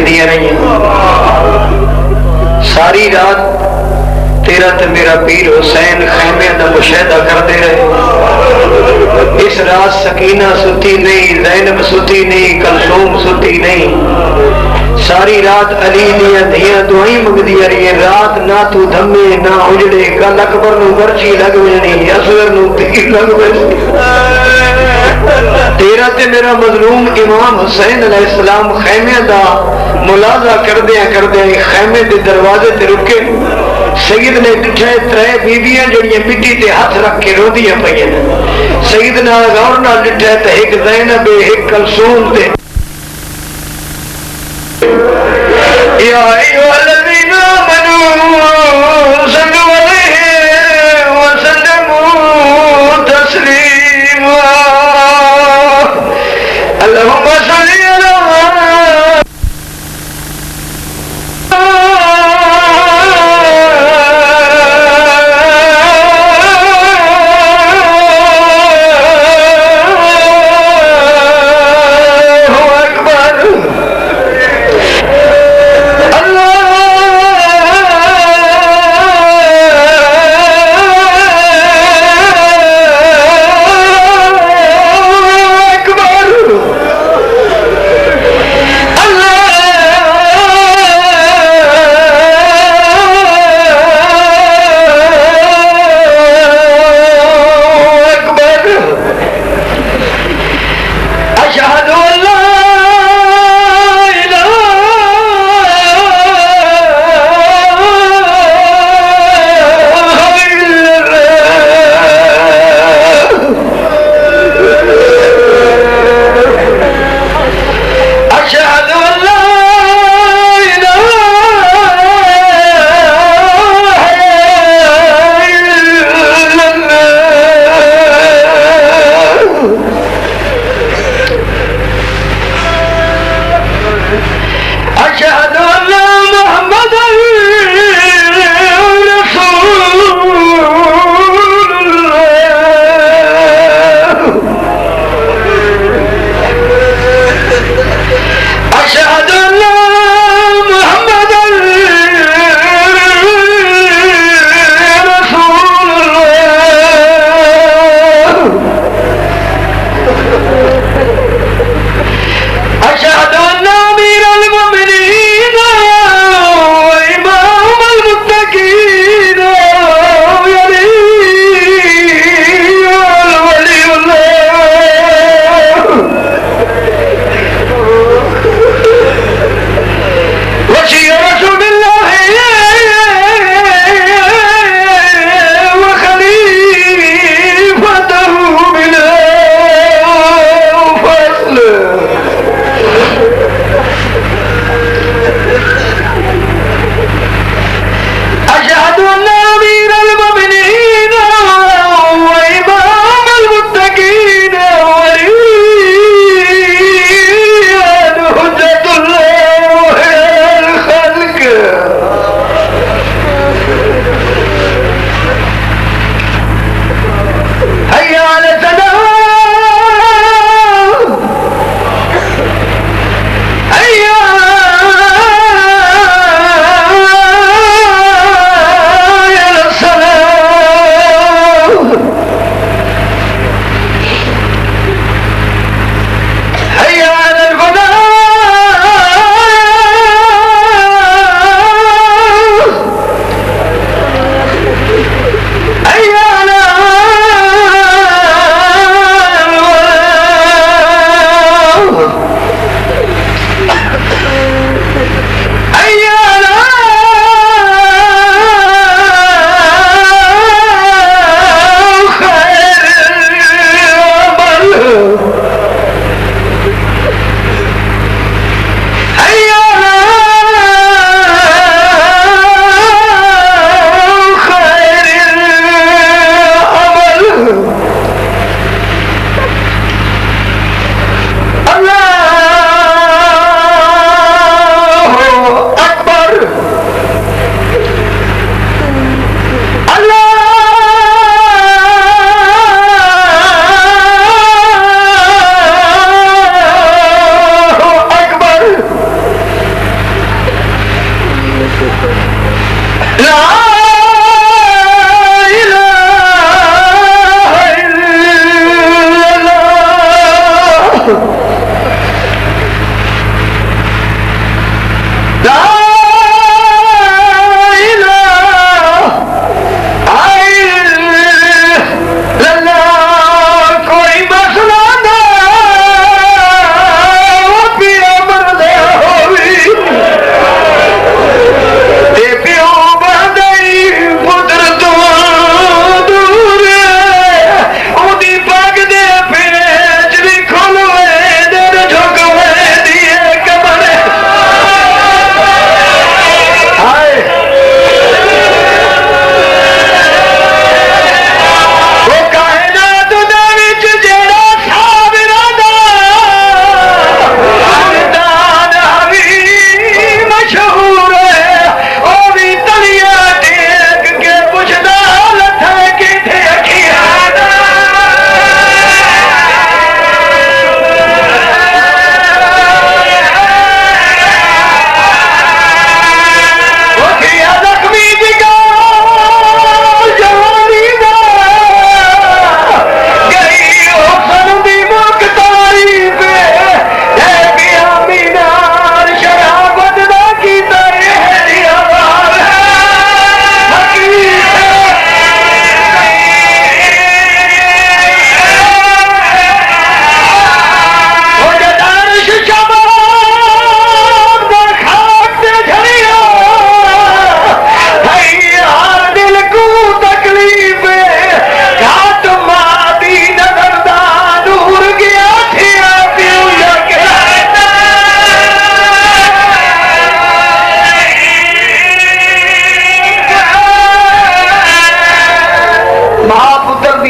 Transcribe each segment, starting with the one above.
मंगदिया रही। सारी रात तेरा ते मेरा पीर हुसैन खैमे का मुशाहिदा करते रहे। इस रात सकीना सुती नहीं, ज़ैनब सुती नहीं, कलसूम सुती नहीं। सारी रात अली दिया धियां दुआई मंगदिया रही। रात ना तू धमे ना उजड़े, गल अकबर नूं बरछी लग वजनी, असगर नूं तीर लग वजनी। तेरा ते मेरा मजलूम इमाम हुसैन अलैहिस्सलाम खैमे दा मुलाजा करदे खैमे दे दरवाजे ते रुके। सईद ने डिठे त्रै बीबियां जड़ियां मिट्टी ते हाथ रख के रोंदियां पईयां। सईद नाल गौर नाल डिठे ते एक ज़ैनब एक कलसूम ते या अय्युहल्लज़ीना आमनू सल्लू अलैहि व सल्लिमू तस्लीमा। अल्लाहुम्मा सल्ली अला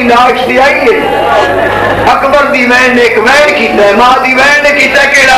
लाश दी आई है अकबर दी वैन ने एक वैन की मां दी वैन ने किया केड़ा